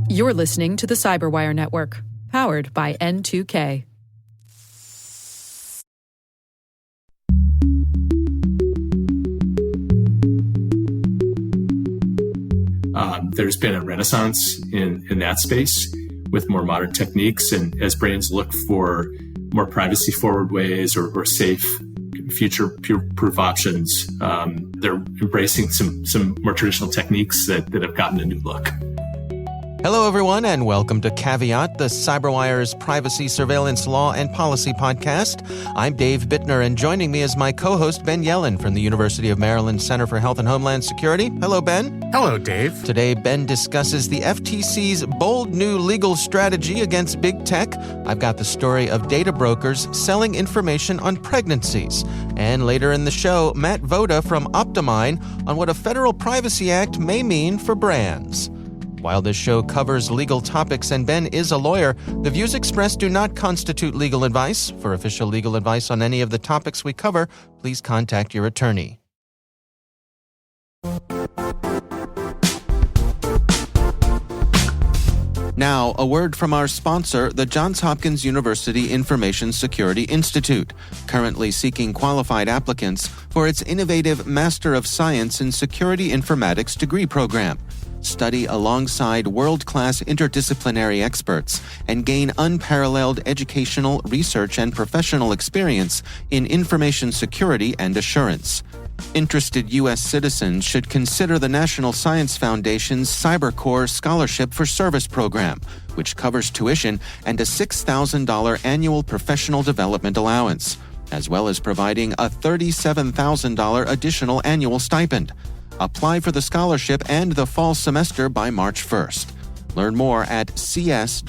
You're listening to the Cyberwire Network, powered by N2K. There's been a renaissance in that space with more modern techniques, and as brands look for more privacy-forward ways or safe, future-proof options, they're embracing some more traditional techniques that have gotten a new look. Hello, everyone, and welcome to Caveat, the CyberWire's privacy, surveillance, law, and policy podcast. I'm Dave Bittner, and joining me is my co-host, Ben Yellen from the University of Maryland Center for Health and Homeland Security. Hello, Ben. Hello, Dave. Today, Ben discusses the FTC's bold new legal strategy against big tech. I've got the story of data brokers selling information on pregnancies. And later in the show, Matt Voda from OptiMine on what a federal privacy act may mean for brands. While this show covers legal topics and Ben is a lawyer, the views expressed do not constitute legal advice. For official legal advice on any of the topics we cover, please contact your attorney. Now, a word from our sponsor, the Johns Hopkins University Information Security Institute, currently seeking qualified applicants for its innovative Master of Science in Security Informatics degree program. Study alongside world-class interdisciplinary experts and gain unparalleled educational, research, and professional experience in information security and assurance. Interested U.S. citizens should consider the National Science Foundation's CyberCore Scholarship for Service program, which covers tuition and a $6,000 annual professional development allowance, as well as providing a $37,000 additional annual stipend. Apply for the scholarship and the fall semester by March 1st. Learn more at cs.jhu.edu/MSSI.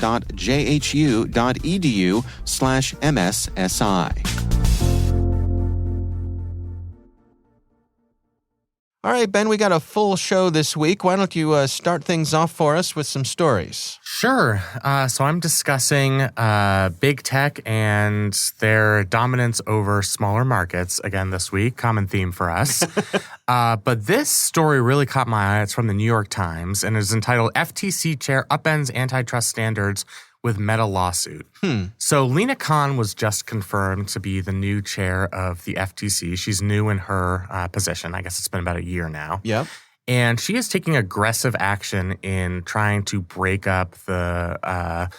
All right, Ben, we got a full show this week. Why don't you start things off for us with some stories? Sure. So I'm discussing big tech and their dominance over smaller markets again this week. Common theme for us. But this story really caught my eye. It's from the New York Times and is entitled FTC Chair Upends Antitrust Standards with Meta Lawsuit. So Lena Khan was just confirmed to be the new chair of the FTC. She's new in her position. I guess it's been about a year now. Yep. And she is taking aggressive action in trying to break up the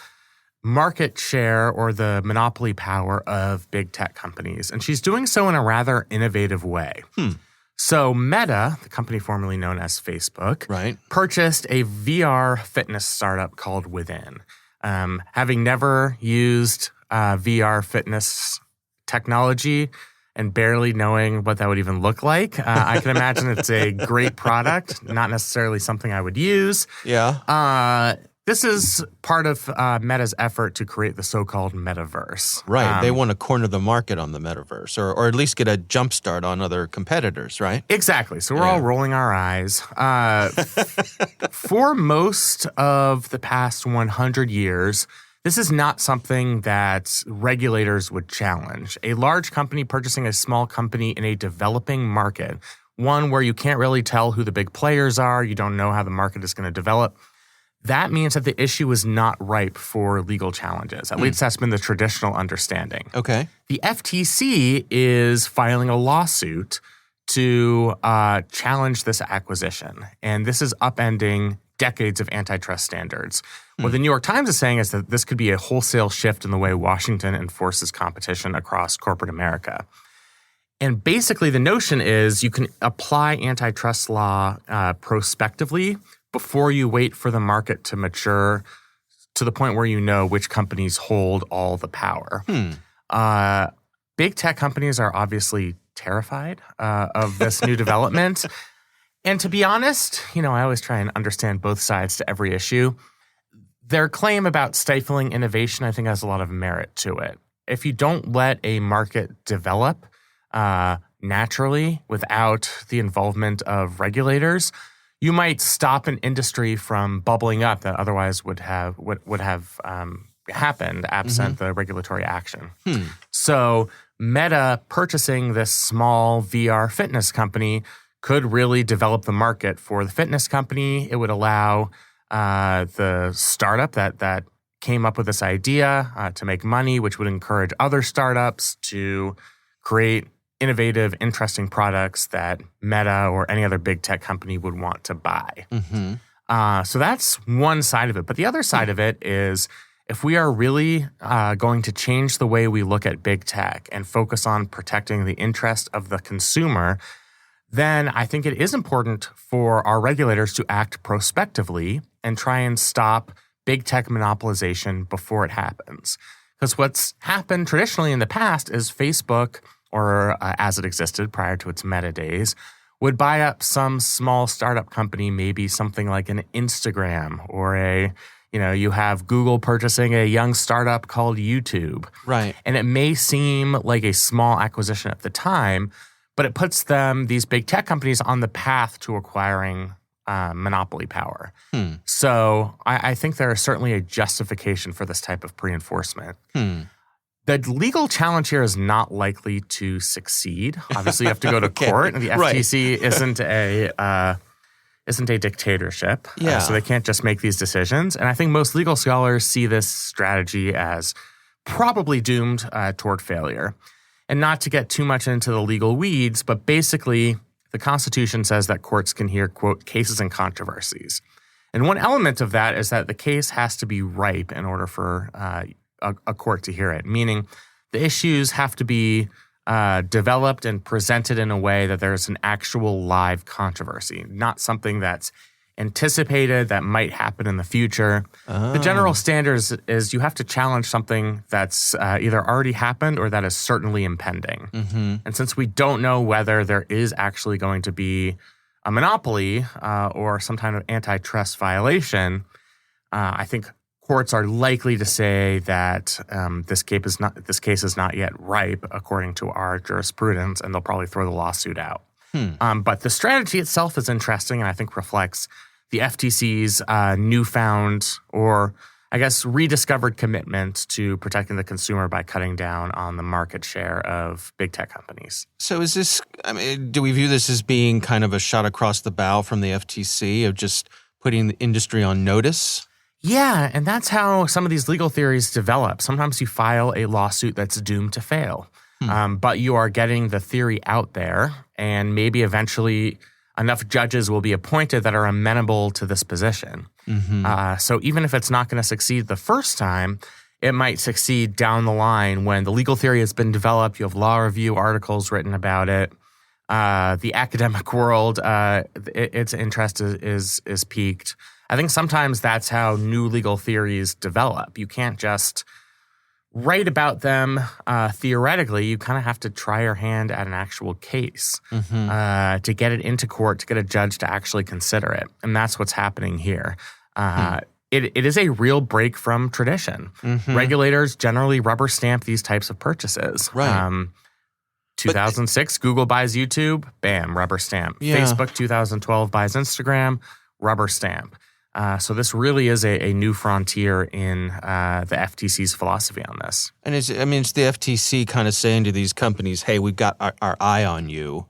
market share or the monopoly power of big tech companies. And she's doing so in a rather innovative way. So Meta, the company formerly known as Facebook, purchased a VR fitness startup called Within. Having never used VR fitness technology and barely knowing what that would even look like, I can imagine it's a great product, not necessarily something I would use. Yeah. This is part of Meta's effort to create the so-called metaverse. Right. They want to corner the market on the metaverse or at least get a jump start on other competitors, right? Exactly. So we're all rolling our eyes. For most of the past 100 years, this is not something that regulators would challenge. A large company purchasing a small company in a developing market, one where you can't really tell who the big players are, you don't know how the market is going to develop. That means that the issue is not ripe for legal challenges. At least that's been the traditional understanding. Okay. The FTC is filing a lawsuit to challenge this acquisition. And this is upending decades of antitrust standards. What the New York Times is saying is that this could be a wholesale shift in the way Washington enforces competition across corporate America. And basically the notion is you can apply antitrust law prospectively before you wait for the market to mature to the point where you know which companies hold all the power. Big tech companies are obviously terrified of this new development. And to be honest, I always try and understand both sides to every issue. Their claim about stifling innovation, I think, has a lot of merit to it. If you don't let a market develop naturally without the involvement of regulators, you might stop an industry from bubbling up that otherwise would have happened absent the regulatory action. So Meta purchasing this small VR fitness company could really develop the market for the fitness company. It would allow the startup that came up with this idea to make money, which would encourage other startups to create innovative, interesting products that Meta or any other big tech company would want to buy. So that's one side of it. But the other side of it is if we are really going to change the way we look at big tech and focus on protecting the interest of the consumer, then I think it is important for our regulators to act prospectively and try and stop big tech monopolization before it happens. Because what's happened traditionally in the past is Facebook, or as it existed prior to its Meta days, would buy up some small startup company, maybe something like an Instagram or you have Google purchasing a young startup called YouTube. Right. And it may seem like a small acquisition at the time, but it puts these big tech companies on the path to acquiring monopoly power. So I think there is certainly a justification for this type of pre-enforcement. The legal challenge here is not likely to succeed. Obviously, you have to go to court, and the FTC isn't a dictatorship, so they can't just make these decisions. And I think most legal scholars see this strategy as probably doomed toward failure. And not to get too much into the legal weeds, but basically, the Constitution says that courts can hear, quote, cases and controversies. And one element of that is that the case has to be ripe in order for a court to hear it, meaning the issues have to be developed and presented in a way that there's an actual live controversy, not something that's anticipated that might happen in the future. The general standard is you have to challenge something that's either already happened or that is certainly impending. And since we don't know whether there is actually going to be a monopoly or some kind of antitrust violation, I think courts are likely to say that this case is not yet ripe according to our jurisprudence, and they'll probably throw the lawsuit out. But the strategy itself is interesting, and I think reflects the FTC's newfound, or I guess rediscovered, commitment to protecting the consumer by cutting down on the market share of big tech companies. So is this, do we view this as being kind of a shot across the bow from the FTC of just putting the industry on notice? Yeah, and that's how some of these legal theories develop. Sometimes you file a lawsuit that's doomed to fail, but you are getting the theory out there, and maybe eventually enough judges will be appointed that are amenable to this position. So even if it's not going to succeed the first time, it might succeed down the line when the legal theory has been developed. You have law review articles written about it. The academic world, its interest is piqued. I think sometimes that's how new legal theories develop. You can't just write about them theoretically. You kind of have to try your hand at an actual case to get it into court, to get a judge to actually consider it. And that's what's happening here. It is a real break from tradition. Regulators generally rubber stamp these types of purchases. 2006, Google buys YouTube, bam, rubber stamp. Facebook, 2012, buys Instagram, rubber stamp. So this really is a new frontier in the FTC's philosophy on this. And it's the FTC kind of saying to these companies, hey, we've got our eye on you,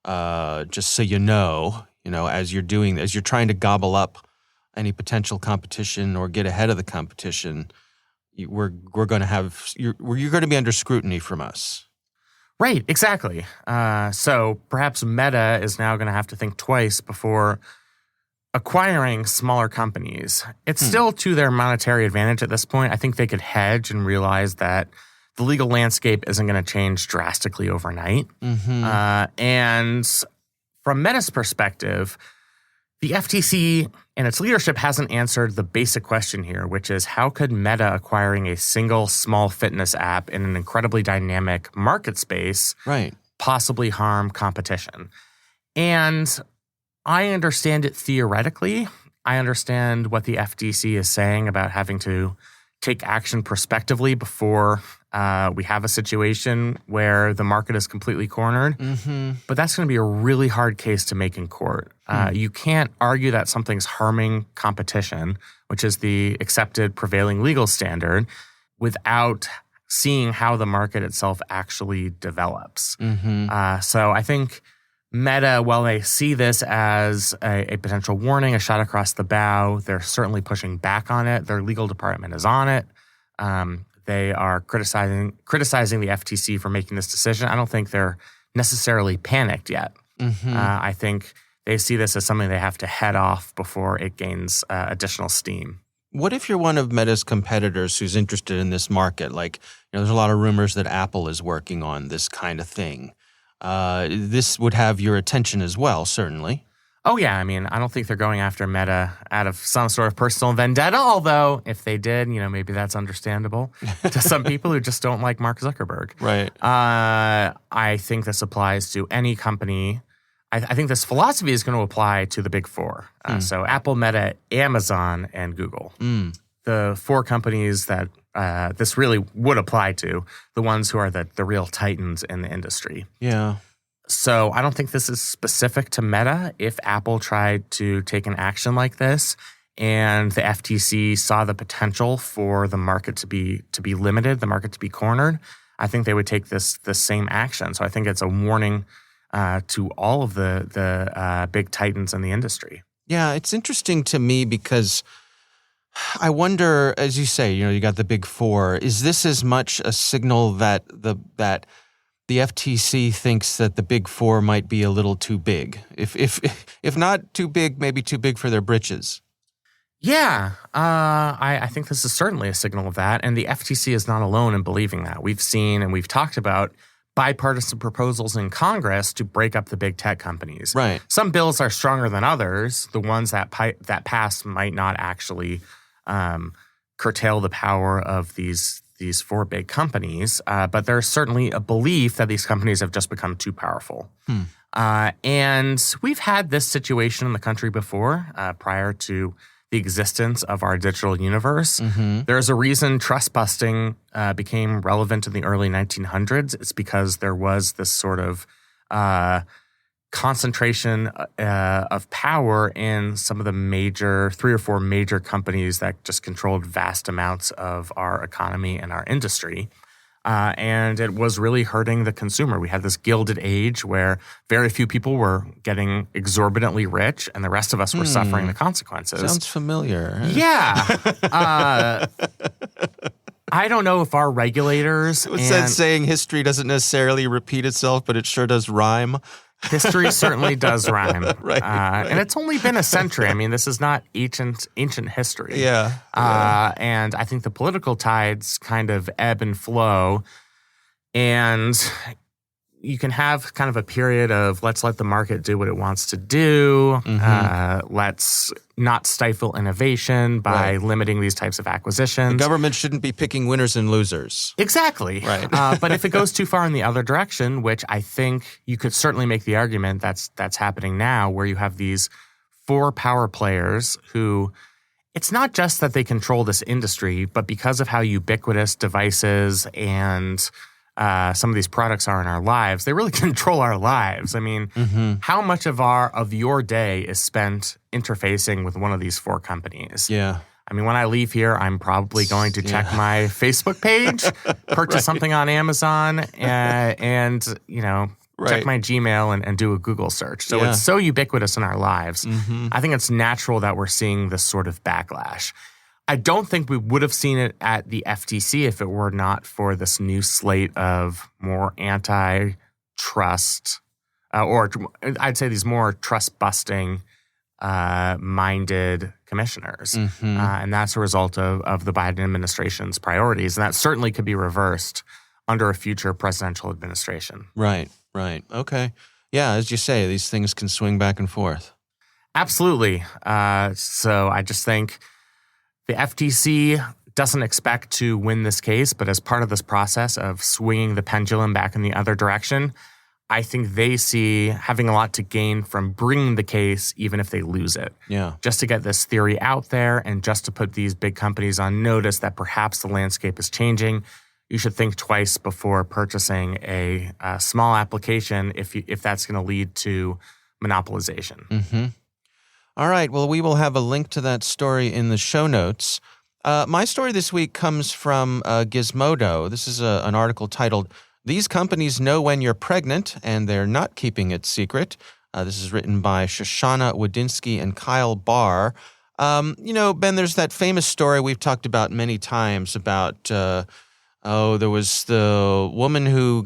just so you know, as you're doing, as you're trying to gobble up any potential competition or get ahead of the competition, we're going to have, you're going to be under scrutiny from us. Right, exactly. So perhaps Meta is now going to have to think twice before acquiring smaller companies. It's still to their monetary advantage at this point. I think they could hedge and realize that the legal landscape isn't going to change drastically overnight. And from Meta's perspective, the FTC and its leadership hasn't answered the basic question here, which is how could Meta acquiring a single small fitness app in an incredibly dynamic market space possibly harm competition? And I understand it theoretically. I understand what the FTC is saying about having to take action prospectively before we have a situation where the market is completely cornered. But that's going to be a really hard case to make in court. You can't argue that something's harming competition, which is the accepted prevailing legal standard, without seeing how the market itself actually develops. So I think Meta, while they see this as a potential warning, a shot across the bow, they're certainly pushing back on it. Their legal department is on it. They are criticizing the FTC for making this decision. I don't think they're necessarily panicked yet. I think they see this as something they have to head off before it gains additional steam. What if you're one of Meta's competitors who's interested in this market? Like, there's a lot of rumors that Apple is working on this kind of thing. This would have your attention as well, certainly. Oh, yeah. I mean, I don't think they're going after Meta out of some sort of personal vendetta, although if they did, maybe that's understandable to some people who just don't like Mark Zuckerberg. Right. I think this applies to any company. I think this philosophy is going to apply to the big four. So Apple, Meta, Amazon, and Google. The four companies that this really would apply to, the ones who are the real titans in the industry. Yeah. So I don't think this is specific to Meta. If Apple tried to take an action like this and the FTC saw the potential for the market to be limited, the market to be cornered, I think they would take the same action. So I think it's a warning to all of the big titans in the industry. Yeah, it's interesting to me because I wonder, as you say, you got the big four. Is this as much a signal that the FTC thinks that the big four might be a little too big? If not too big, maybe too big for their britches. Yeah, I think this is certainly a signal of that. And the FTC is not alone in believing that. We've seen and we've talked about bipartisan proposals in Congress to break up the big tech companies. Right. Some bills are stronger than others. The ones that pass might not actually curtail the power of these four big companies, but there's certainly a belief that these companies have just become too powerful. And we've had this situation in the country before, prior to the existence of our digital universe. There's a reason trust busting became relevant in the early 1900s. It's because there was this sort of concentration of power in some of the 3 or 4 major companies that just controlled vast amounts of our economy and our industry. And it was really hurting the consumer. We had this gilded age where very few people were getting exorbitantly rich and the rest of us were suffering the consequences. Sounds familiar. Yeah. I don't know if our regulators... What's that saying? History doesn't necessarily repeat itself, but it sure does rhyme. History certainly does rhyme. Right. And it's only been a century. I mean, this is not ancient history. Yeah. And I think the political tides kind of ebb and flow. And you can have kind of a period of let's let the market do what it wants to do. Let's not stifle innovation by limiting these types of acquisitions. The government shouldn't be picking winners and losers. Exactly. Right. But if it goes too far in the other direction, which I think you could certainly make the argument that's happening now, where you have these 4 power players who it's not just that they control this industry, but because of how ubiquitous devices and some of these products are in our lives, they really control our lives. I mean, how much of your day is spent interfacing with one of these 4 companies? Yeah. I mean, when I leave here, I'm probably going to check my Facebook page, purchase something on Amazon, and check my Gmail and do a Google search. So it's so ubiquitous in our lives. I think it's natural that we're seeing this sort of backlash. I don't think we would have seen it at the FTC if it were not for this new slate of more antitrust, or I'd say these more trust-busting minded commissioners. And that's a result of the Biden administration's priorities. And that certainly could be reversed under a future presidential administration. Right. Okay. Yeah, as you say, these things can swing back and forth. Absolutely. So I just think the FTC doesn't expect to win this case, but as part of this process of swinging the pendulum back in the other direction, I think they see having a lot to gain from bringing the case, even if they lose it. Yeah. Just to get this theory out there and just to put these big companies on notice that perhaps the landscape is changing. You should think twice before purchasing a small application if that's going to lead to monopolization. All right. Well, we will have a link to that story in the show notes. My story this week comes from Gizmodo. This is an article titled, These companies know when you're pregnant, and they're not keeping it secret. This is written by Shoshana Wadinsky and Kyle Barr. Ben, there's that famous story we've talked about many times about, there was the woman who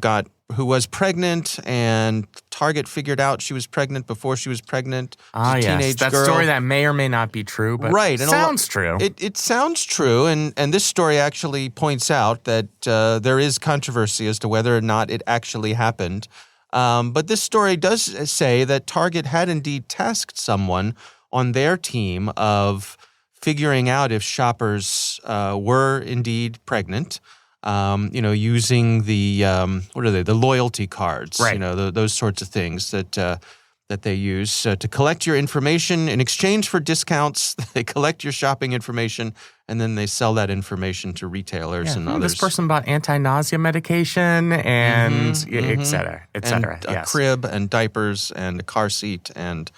was pregnant, and Target figured out she was pregnant before she was pregnant. Yes, that girl. Story that may or may not be true, but right. It sounds true. It sounds true, and this story actually points out that there is controversy as to whether or not it actually happened. But this story does say that Target had indeed tasked someone on their team of figuring out if shoppers were indeed pregnant. Using the the loyalty cards, right. Those sorts of things that they use to collect your information in exchange for discounts. They collect your shopping information, and then they sell that information to retailers and others. This person bought anti-nausea medication and et cetera, et cetera. And a crib and diapers and a car seat and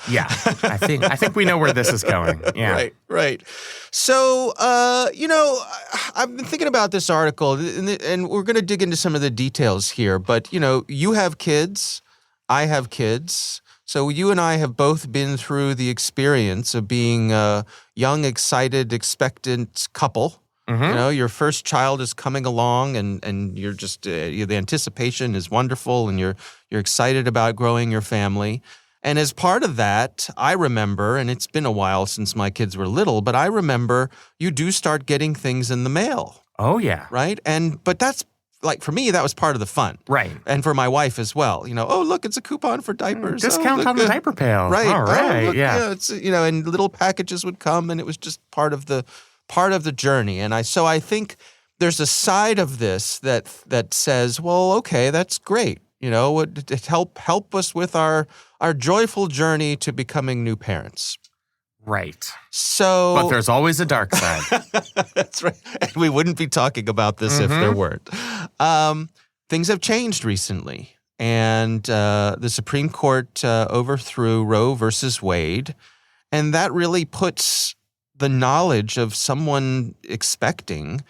Yeah, I think we know where this is going. Yeah. Right. So, I've been thinking about this article, and we're going to dig into some of the details here. But, you have kids, I have kids. So you and I have both been through the experience of being a young, excited, expectant couple. Mm-hmm. Your first child is coming along, and you're just the anticipation is wonderful, and you're excited about growing your family. And as part of that, I remember, and it's been a while since my kids were little, but I remember you do start getting things in the mail. Oh, yeah. Right? But that's, like, for me, that was part of the fun. Right. And for my wife as well. Oh, look, it's a coupon for diapers. Discount on the diaper pail. Right. All right, look, yeah. It's, and little packages would come, and it was just part of the journey. And so I think there's a side of this that says, well, okay, that's great. It help us with our joyful journey to becoming new parents. Right. So, but there's always a dark side. That's right. And we wouldn't be talking about this if there weren't. Things have changed recently, and the Supreme Court overthrew Roe versus Wade, and that really puts the knowledge of someone expecting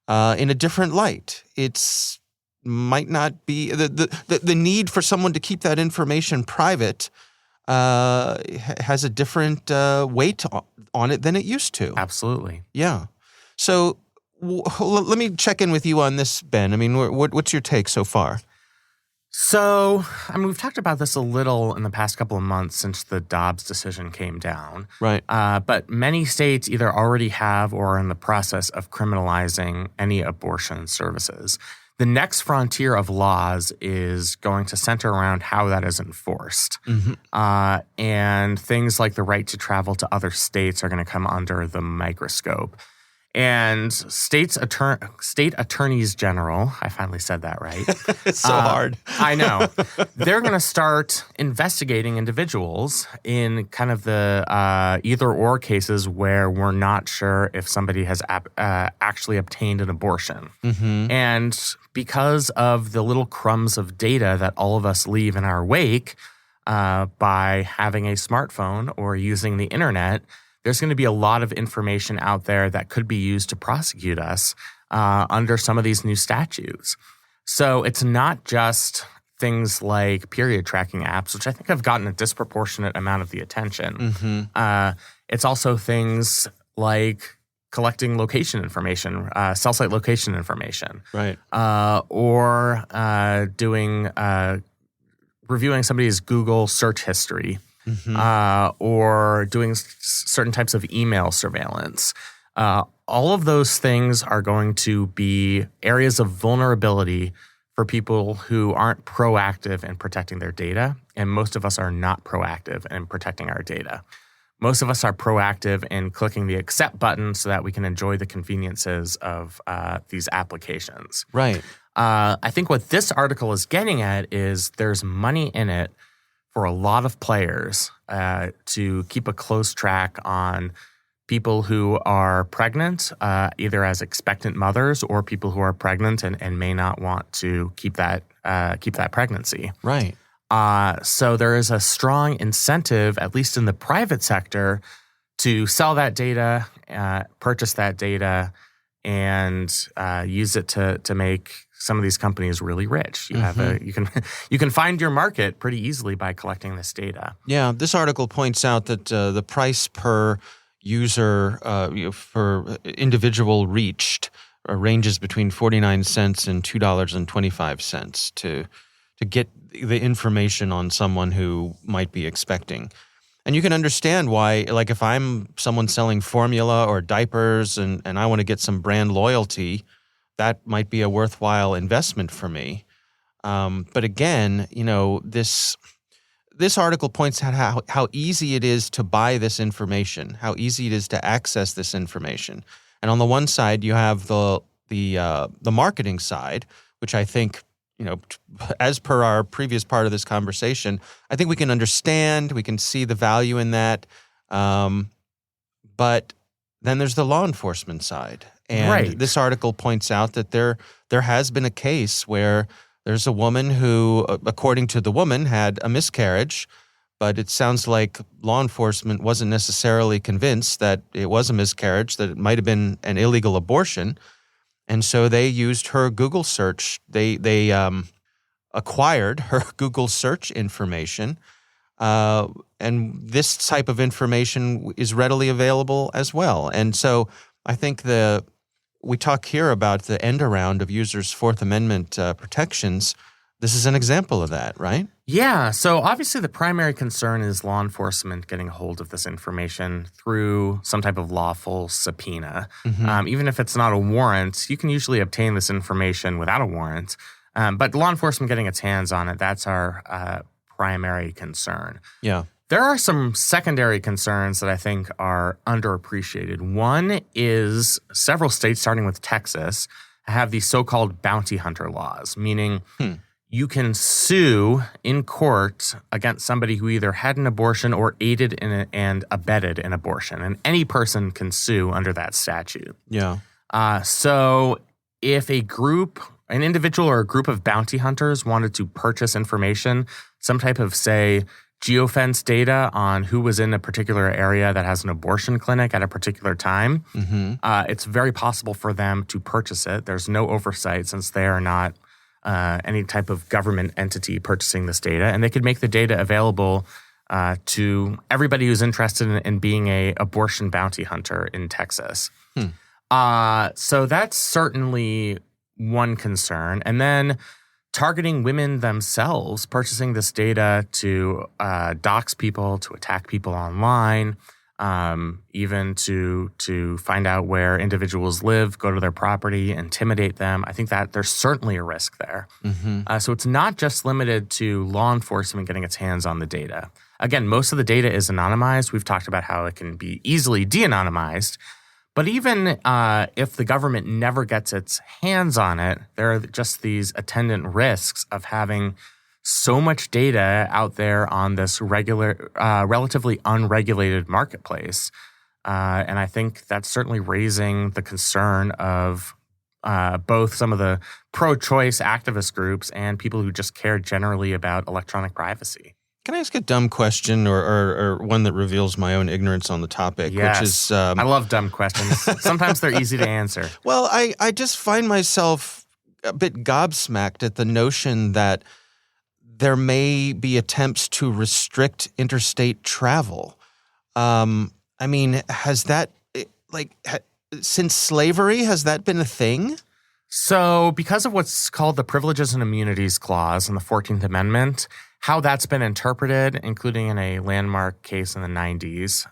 in a different light. It's might not be the need for someone to keep that information private has a different weight on it than it used to. Absolutely. Yeah. So let me check in with you on this, Ben. I mean, what's your take so far? So, we've talked about this a little in the past couple of months since the Dobbs decision came down. Right. But many states either already have or are in the process of criminalizing any abortion services. The next frontier of laws is going to center around how that is enforced. Mm-hmm. And things like the right to travel to other states are going to come under the microscope. And state attorneys general, I finally said that right. It's so hard. I know. They're going to start investigating individuals in kind of the either-or cases where we're not sure if somebody has actually obtained an abortion. Mm-hmm. And because of the little crumbs of data that all of us leave in our wake by having a smartphone or using the internet, there's going to be a lot of information out there that could be used to prosecute us under some of these new statutes. So it's not just things like period tracking apps, which I think have gotten a disproportionate amount of the attention. Mm-hmm. It's also things like collecting location information, cell site location information. Right. Or reviewing somebody's Google search history. Mm-hmm. Or doing certain types of email surveillance. All of those things are going to be areas of vulnerability for people who aren't proactive in protecting their data, and most of us are not proactive in protecting our data. Most of us are proactive in clicking the accept button so that we can enjoy the conveniences of these applications. Right. I think what this article is getting at is there's money in it for a lot of players to keep a close track on people who are pregnant, either as expectant mothers or people who are pregnant and may not want to keep that pregnancy. Right. So there is a strong incentive, at least in the private sector, to sell that data, purchase that data, and use it to make some of these companies really rich. You can find your market pretty easily by collecting this data. Yeah, this article points out that the price per user for individual reached ranges between 49 cents and $2.25 to get the information on someone who might be expecting. And you can understand why, like if I'm someone selling formula or diapers and I want to get some brand loyalty, that might be a worthwhile investment for me. But again, this article points out how easy it is to buy this information, how easy it is to access this information. And on the one side, you have the marketing side, which I think, as per our previous part of this conversation, I think we can understand, we can see the value in that. But then there's the law enforcement side. And this article points out that there has been a case where there's a woman who, according to the woman, had a miscarriage, but it sounds like law enforcement wasn't necessarily convinced that it was a miscarriage, that it might have been an illegal abortion. And so they used her Google search. They acquired her Google search information. And this type of information is readily available as well. And so I think we talk here about the end around of users' Fourth Amendment protections. This is an example of that, right? Yeah. So obviously the primary concern is law enforcement getting a hold of this information through some type of lawful subpoena. Even if it's not a warrant, you can usually obtain this information without a warrant. But law enforcement getting its hands on it, that's our primary concern. Yeah. There are some secondary concerns that I think are underappreciated. One is several states, starting with Texas, have these so-called bounty hunter laws, meaning you can sue in court against somebody who either had an abortion or aided in and abetted an abortion. And any person can sue under that statute. Yeah. So if an individual or a group of bounty hunters wanted to purchase information, some type of, say, geofence data on who was in a particular area that has an abortion clinic at a particular time, it's very possible for them to purchase it. There's no oversight since they are not any type of government entity purchasing this data, and they could make the data available to everybody who's interested in being a abortion bounty hunter in Texas. So that's certainly one concern. And then targeting women themselves, purchasing this data to dox people, to attack people online, even to find out where individuals live, go to their property, intimidate them. I think that there's certainly a risk there. So it's not just limited to law enforcement getting its hands on the data. Again, most of the data is anonymized. We've talked about how it can be easily de-anonymized. But even if the government never gets its hands on it, there are just these attendant risks of having so much data out there on this relatively unregulated marketplace. And I think that's certainly raising the concern of both some of the pro-choice activist groups and people who just care generally about electronic privacy. Can I ask a dumb question or one that reveals my own ignorance on the topic? Yes. Which is, I love dumb questions. Sometimes they're easy to answer. Well, I just find myself a bit gobsmacked at the notion that there may be attempts to restrict interstate travel. I mean, has that, since slavery, has that been a thing? So because of what's called the Privileges and Immunities Clause in the 14th Amendment, how that's been interpreted, including in a landmark case in the 90s,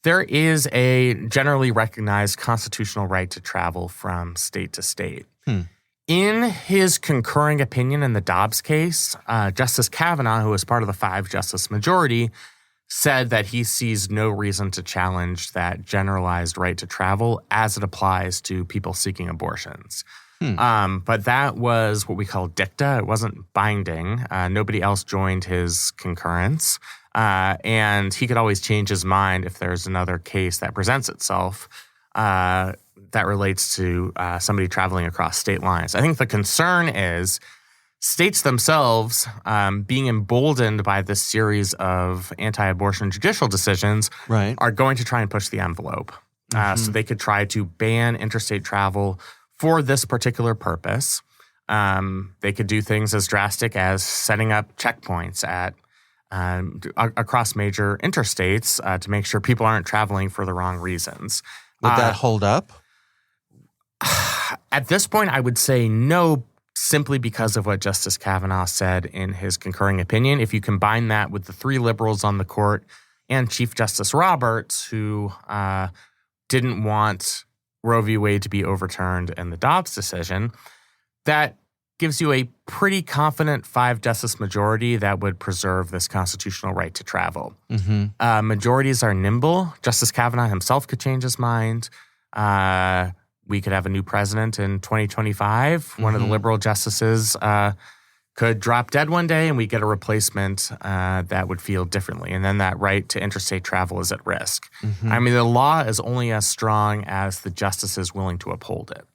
there is a generally recognized constitutional right to travel from state to state. In his concurring opinion in the Dobbs case, Justice Kavanaugh, who was part of the 5-justice majority, said that he sees no reason to challenge that generalized right to travel as it applies to people seeking abortions. But that was what we call dicta. It wasn't binding. Nobody else joined his concurrence. And he could always change his mind if there's another case that presents itself that relates to somebody traveling across state lines. I think the concern is states themselves being emboldened by this series of anti-abortion judicial decisions are going to try and push the envelope. So they could try to ban interstate travel for this particular purpose. They could do things as drastic as setting up checkpoints at across major interstates to make sure people aren't traveling for the wrong reasons. Would that hold up? At this point, I would say no, simply because of what Justice Kavanaugh said in his concurring opinion. If you combine that with the 3 liberals on the court and Chief Justice Roberts, who didn't want Roe v. Wade to be overturned in the Dobbs decision, that gives you a pretty confident 5-justice majority that would preserve this constitutional right to travel. Majorities are nimble. Justice Kavanaugh himself could change his mind. We could have a new president in 2025. One of the liberal justices could drop dead one day and we get a replacement that would feel differently. And then that right to interstate travel is at risk. I mean, the law is only as strong as the justice is willing to uphold it.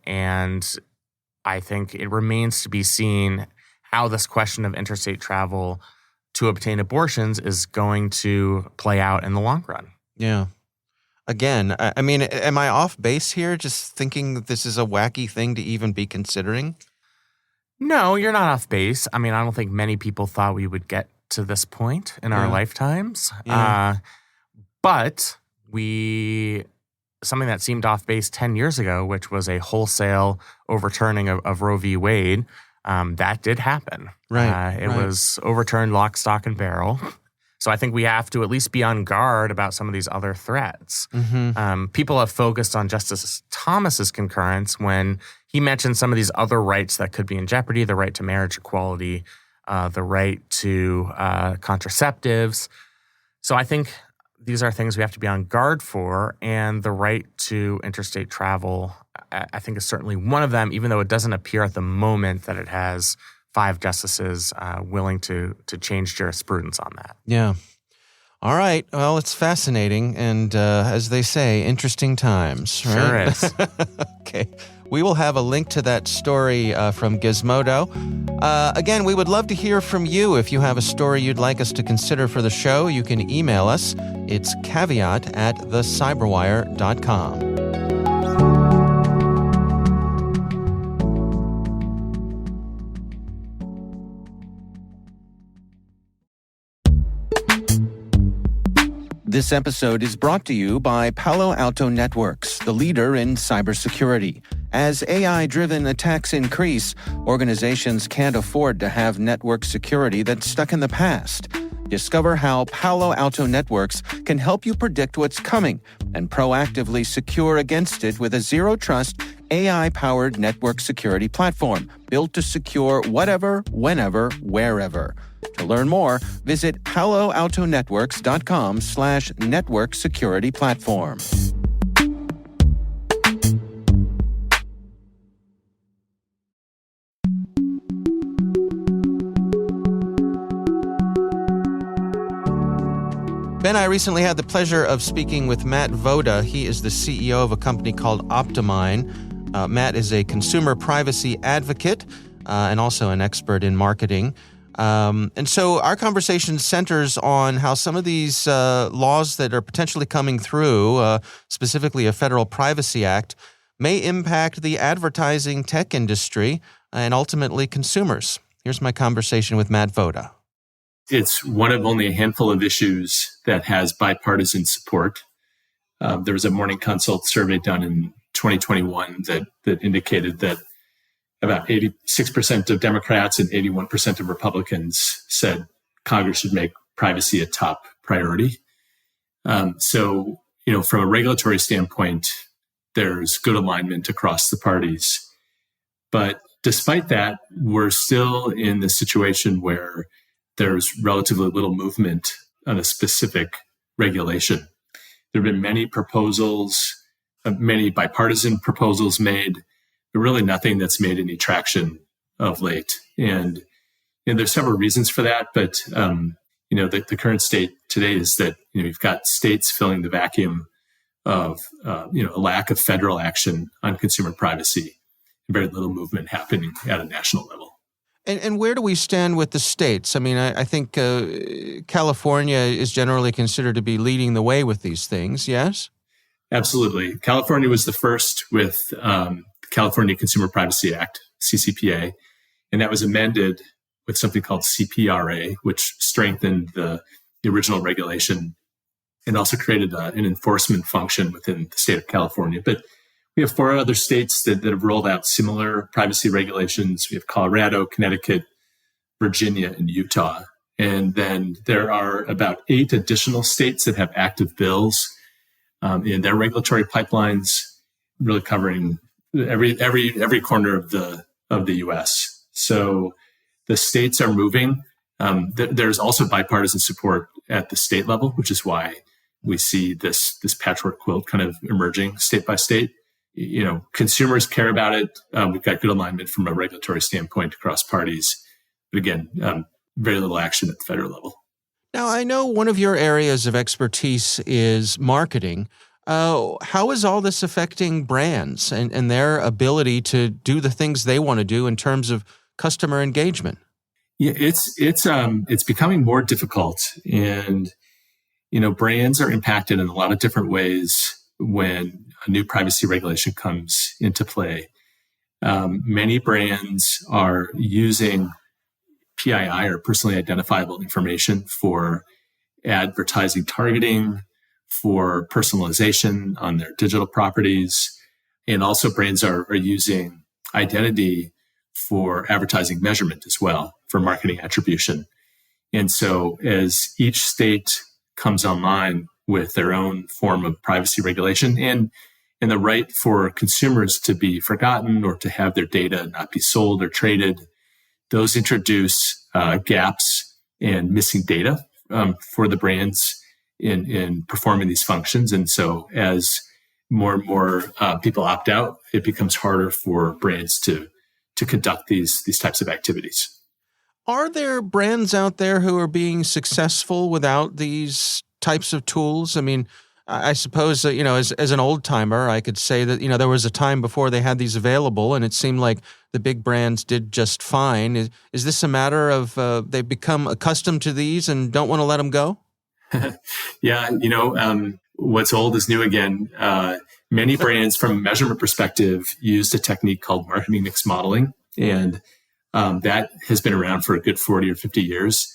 And I think it remains to be seen how this question of interstate travel to obtain abortions is going to play out in the long run. Yeah. Again, I mean, am I off base here just thinking that this is a wacky thing to even be considering? No, you're not off base. I mean, I don't think many people thought we would get to this point in our lifetimes. But something that seemed off base 10 years ago, which was a wholesale overturning of Roe v. Wade, that did happen. It was overturned lock, stock, and barrel. So I think we have to at least be on guard about some of these other threats. People have focused on Justice Thomas's concurrence when he mentioned some of these other rights that could be in jeopardy: the right to marriage equality, the right to contraceptives. So I think these are things we have to be on guard for, and the right to interstate travel, I think, is certainly one of them, even though it doesn't appear at the moment that it has 5 justices willing to change jurisprudence on that. Yeah. All right. Well, it's fascinating. And as they say, interesting times. Right? Sure is. Okay. We will have a link to that story from Gizmodo. Again, we would love to hear from you. If you have a story you'd like us to consider for the show, you can email us. It's caveat@thecyberwire.com. This episode is brought to you by Palo Alto Networks, the leader in cybersecurity. As AI-driven attacks increase, organizations can't afford to have network security that's stuck in the past. Discover how Palo Alto Networks can help you predict what's coming and proactively secure against it with a zero-trust, AI-powered network security platform built to secure whatever, whenever, wherever. To learn more, visit paloaltonetworks.com/network security platform. Ben, I recently had the pleasure of speaking with Matt Voda. He is the CEO of a company called OptiMine. Matt is a consumer privacy advocate and also an expert in marketing. And so our conversation centers on how some of these laws that are potentially coming through, specifically a Federal Privacy Act, may impact the advertising tech industry and ultimately consumers. Here's my conversation with Matt Voda. It's one of only a handful of issues that has bipartisan support. There was a Morning Consult survey done in 2021 that indicated that about 86% of Democrats and 81% of Republicans said Congress should make privacy a top priority. So, from a regulatory standpoint, there's good alignment across the parties. But despite that, we're still in the situation where there's relatively little movement on a specific regulation. There have been many proposals, many bipartisan proposals made, but really nothing that's made any traction of late. And there's several reasons for that, but the current state today is that you've got states filling the vacuum of a lack of federal action on consumer privacy, and very little movement happening at a national level. And where do we stand with the states? I mean, I think California is generally considered to be leading the way with these things, yes? Absolutely. California was the first with California Consumer Privacy Act, CCPA, and that was amended with something called CPRA, which strengthened the original regulation and also created an enforcement function within the state of California. But we have 4 other states that have rolled out similar privacy regulations. We have Colorado, Connecticut, Virginia, and Utah. And then there are about 8 additional states that have active bills in their regulatory pipelines, really covering every corner of the U.S. So the states are moving. There's also bipartisan support at the state level, which is why we see this patchwork quilt kind of emerging state by state. Consumers care about it. We've got good alignment from a regulatory standpoint across parties. But again, very little action at the federal level. Now, I know one of your areas of expertise is marketing. How is all this affecting brands and their ability to do the things they want to do in terms of customer engagement? Yeah, it's becoming more difficult, and brands are impacted in a lot of different ways when a new privacy regulation comes into play. Many brands are using PII, or personally identifiable information, for advertising targeting, for personalization on their digital properties. And also brands are using identity for advertising measurement as well, for marketing attribution. And so as each state comes online with their own form of privacy regulation and the right for consumers to be forgotten or to have their data not be sold or traded, those introduce gaps and missing data for the brands in performing these functions. And so as more and more people opt out, it becomes harder for brands to conduct these types of activities. Are there brands out there who are being successful without these types of tools? I mean, I suppose that, as an old timer, I could say that, there was a time before they had these available and it seemed like the big brands did just fine. Is this a matter of they've become accustomed to these and don't want to let them go? Yeah. What's old is new again. Many brands from a measurement perspective used a technique called marketing mix modeling. And that has been around for a good 40 or 50 years.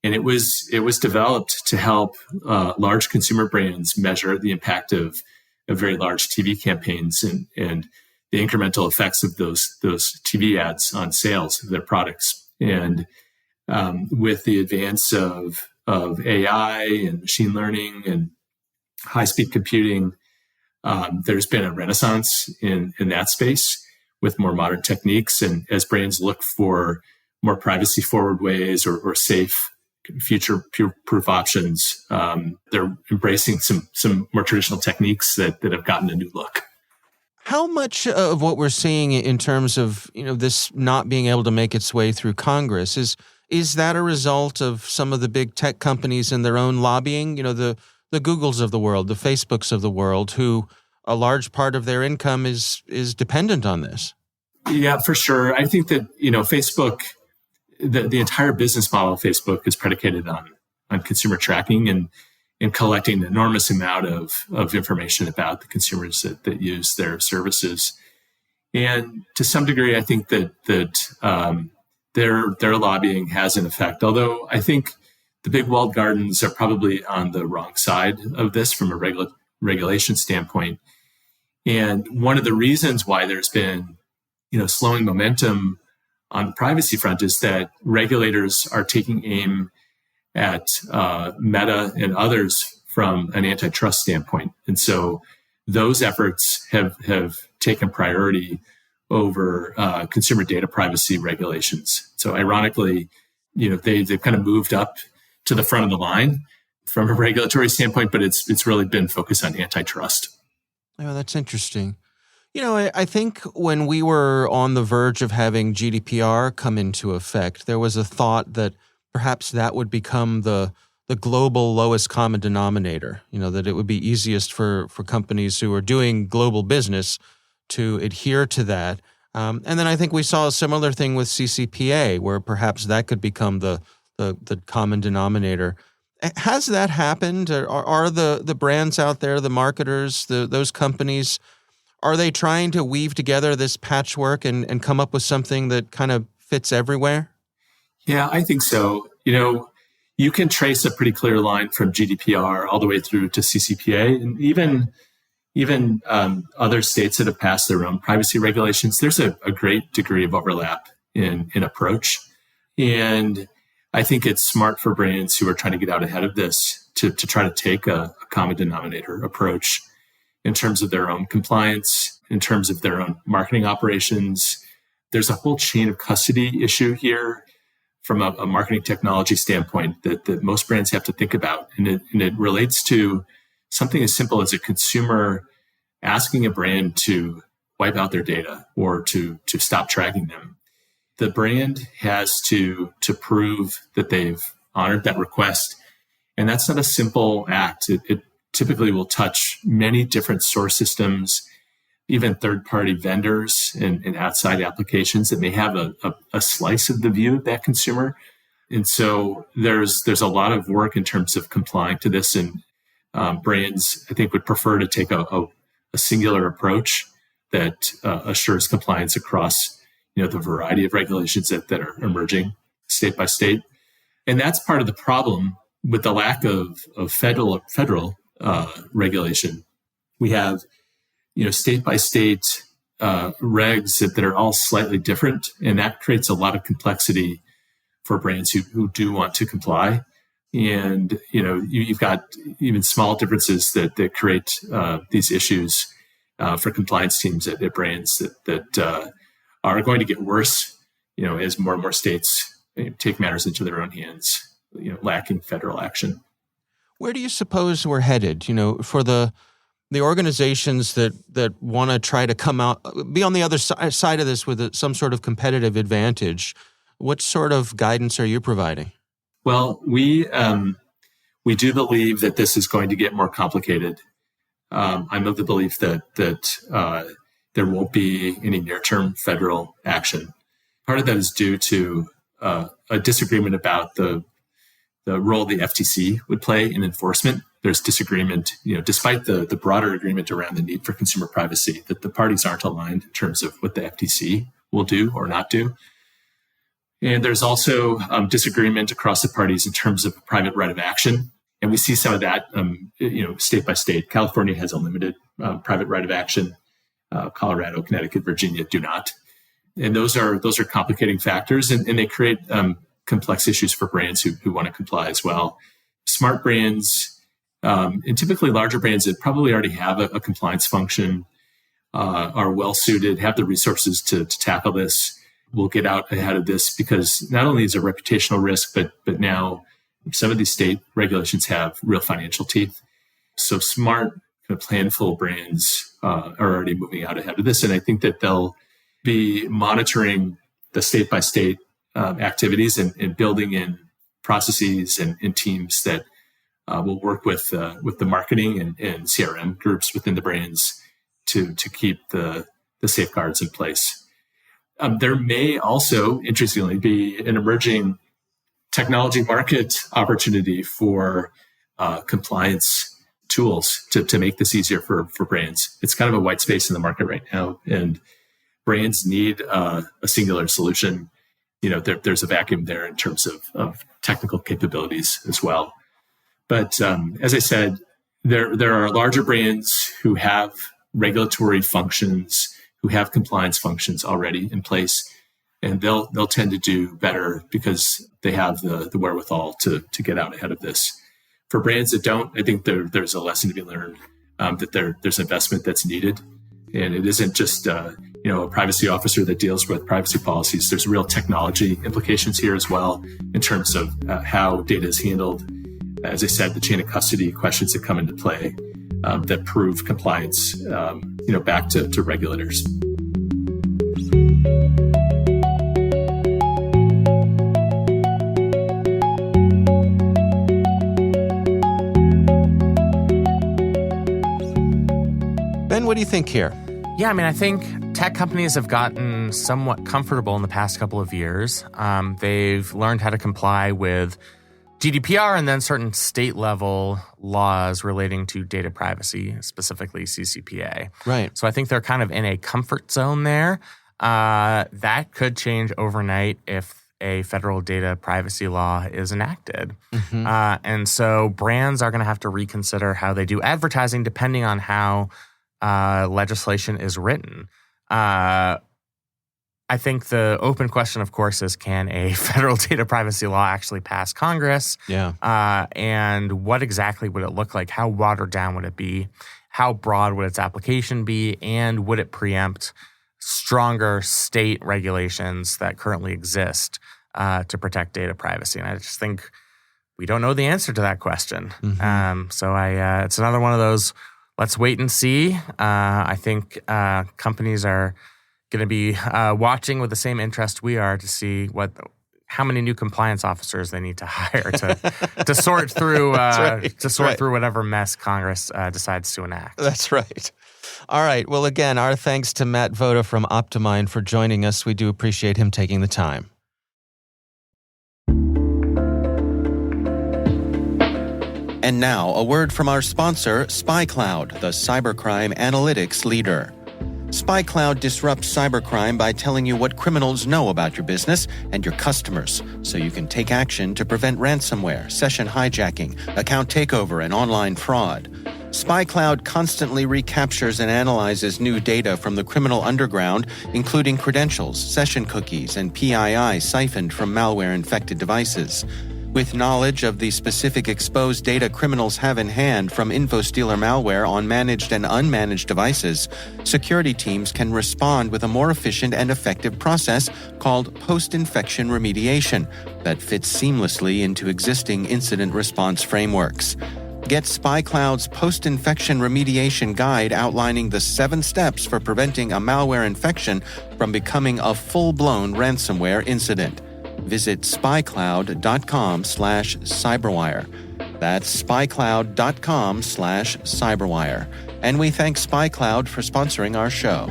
And it was developed to help large consumer brands measure the impact of very large TV campaigns and the incremental effects of those TV ads on sales of their products. And with the advance of AI and machine learning and high-speed computing, there's been a renaissance in that space with more modern techniques. And as brands look for more privacy-forward ways or safe, future-proof options, they're embracing some more traditional techniques that have gotten a new look. How much of what we're seeing in terms of this not being able to make its way through Congress is that a result of some of the big tech companies and their own lobbying? The Googles of the world, the Facebooks of the world, who a large part of their income is dependent on this. Yeah, for sure. I think that Facebook. The entire business model of Facebook is predicated on consumer tracking and collecting an enormous amount of information about the consumers that use their services. And to some degree, I think that their lobbying has an effect. Although I think the big walled gardens are probably on the wrong side of this from a regulation standpoint. And one of the reasons why there's been slowing momentum on the privacy front is that regulators are taking aim at Meta and others from an antitrust standpoint. And so those efforts have taken priority over consumer data privacy regulations. So ironically, they've kind of moved up to the front of the line from a regulatory standpoint, but it's really been focused on antitrust. Oh, that's interesting. I think when we were on the verge of having GDPR come into effect, there was a thought that perhaps that would become the global lowest common denominator, that it would be easiest for companies who are doing global business to adhere to that. And then I think we saw a similar thing with CCPA, where perhaps that could become the common denominator. Has that happened? Are the brands out there, the marketers, those companies, Are they trying to weave together this patchwork and come up with something that kind of fits everywhere? Yeah, I think so. You can trace a pretty clear line from GDPR all the way through to CCPA, and even other states that have passed their own privacy regulations. There's a great degree of overlap in approach. And I think it's smart for brands who are trying to get out ahead of this to try to take a common denominator approach in terms of their own compliance, in terms of their own marketing operations. There's a whole chain of custody issue here from a marketing technology standpoint that most brands have to think about. And it relates to something as simple as a consumer asking a brand to wipe out their data or to stop tracking them. The brand has to prove that they've honored that request. And that's not a simple act. It typically will touch many different source systems, even third-party vendors and outside applications that may have a slice of the view of that consumer. And so there's a lot of work in terms of complying to this. And brands, I think, would prefer to take a singular approach that assures compliance across the variety of regulations that are emerging state by state. And that's part of the problem with the lack of federal regulation. We have state by state regs that are all slightly different, and that creates a lot of complexity for brands who do want to comply. And you've got even small differences that create these issues for compliance teams at brands that are going to get worse, as more and more states take matters into their own hands, lacking federal action. Where do you suppose we're headed? For the organizations that want to try to come out, be on the other side of this with some sort of competitive advantage, what sort of guidance are you providing? Well, we do believe that this is going to get more complicated. I'm of the belief that there won't be any near-term federal action. Part of that is due to a disagreement about the role the FTC would play in enforcement. There's disagreement, despite the broader agreement around the need for consumer privacy, that the parties aren't aligned in terms of what the FTC will do or not do. And there's also disagreement across the parties in terms of private right of action. And we see some of that, state by state. California has a limited private right of action. Colorado, Connecticut, Virginia do not. And those are complicating factors, and they create complex issues for brands who want to comply as well. Smart brands, and typically larger brands that probably already have a compliance function, are well suited, have the resources to tackle this. We'll get out ahead of this because not only is it a reputational risk, but now some of these state regulations have real financial teeth. So smart, planful brands are already moving out ahead of this. And I think that they'll be monitoring the state by state activities and building in processes and teams that will work with the marketing and CRM groups within the brands to keep the safeguards in place. There may also, interestingly, be an emerging technology market opportunity for compliance tools to make this easier for brands. It's kind of a white space in the market right now, and brands need a singular solution. There's a vacuum there in terms of technical capabilities as well. But as I said, there are larger brands who have regulatory functions, who have compliance functions already in place, and they'll tend to do better because they have the wherewithal to get out ahead of this. For brands that don't, I think there's a lesson to be learned that there's investment that's needed, and it isn't just a privacy officer that deals with privacy policies. There's real technology implications here as well in terms of how data is handled. As I said, the chain of custody questions that come into play that prove compliance, back to regulators. Ben, what do you think here? Yeah, I think tech companies have gotten somewhat comfortable in the past couple of years. They've learned how to comply with GDPR and then certain state-level laws relating to data privacy, specifically CCPA. Right. So I think they're kind of in a comfort zone there. That could change overnight if a federal data privacy law is enacted. And so brands are going to have to reconsider how they do advertising depending on how legislation is written. I think the open question, of course, is can a federal data privacy law actually pass Congress? Yeah. And what exactly would it look like? How watered down would it be? How broad would its application be? And would it preempt stronger state regulations that currently exist to protect data privacy? And I just think we don't know the answer to that question. So it's another one of those, let's wait and see. I think companies are going to be watching with the same interest we are to see how many new compliance officers they need to hire to sort through through whatever mess Congress decides to enact. That's right. All right. Well, again, our thanks to Matt Voda from OptiMine for joining us. We do appreciate him taking the time. And now, a word from our sponsor, SpyCloud, the cybercrime analytics leader. SpyCloud disrupts cybercrime by telling you what criminals know about your business and your customers, so you can take action to prevent ransomware, session hijacking, account takeover, and online fraud. SpyCloud constantly recaptures and analyzes new data from the criminal underground, including credentials, session cookies, and PII siphoned from malware-infected devices. With knowledge of the specific exposed data criminals have in hand from InfoStealer malware on managed and unmanaged devices, security teams can respond with a more efficient and effective process called post-infection remediation that fits seamlessly into existing incident response frameworks. Get SpyCloud's post-infection remediation guide outlining the 7 steps for preventing a malware infection from becoming a full-blown ransomware incident. Visit spycloud.com/cyberwire. That's spycloud.com/cyberwire. And we thank SpyCloud for sponsoring our show.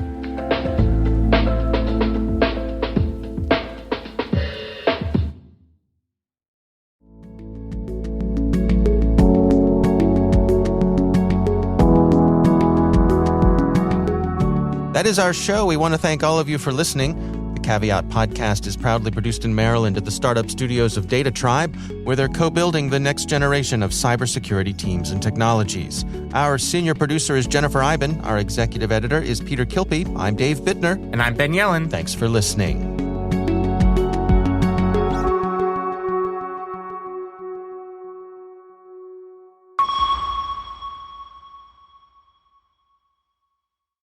That is our show. We want to thank all of you for listening. The Caveat podcast is proudly produced in Maryland at the startup studios of Data Tribe, where they're co-building the next generation of cybersecurity teams and technologies. Our senior producer is Jennifer Iben. Our executive editor is Peter Kilpie. I'm Dave Bittner. And I'm Ben Yellen. Thanks for listening.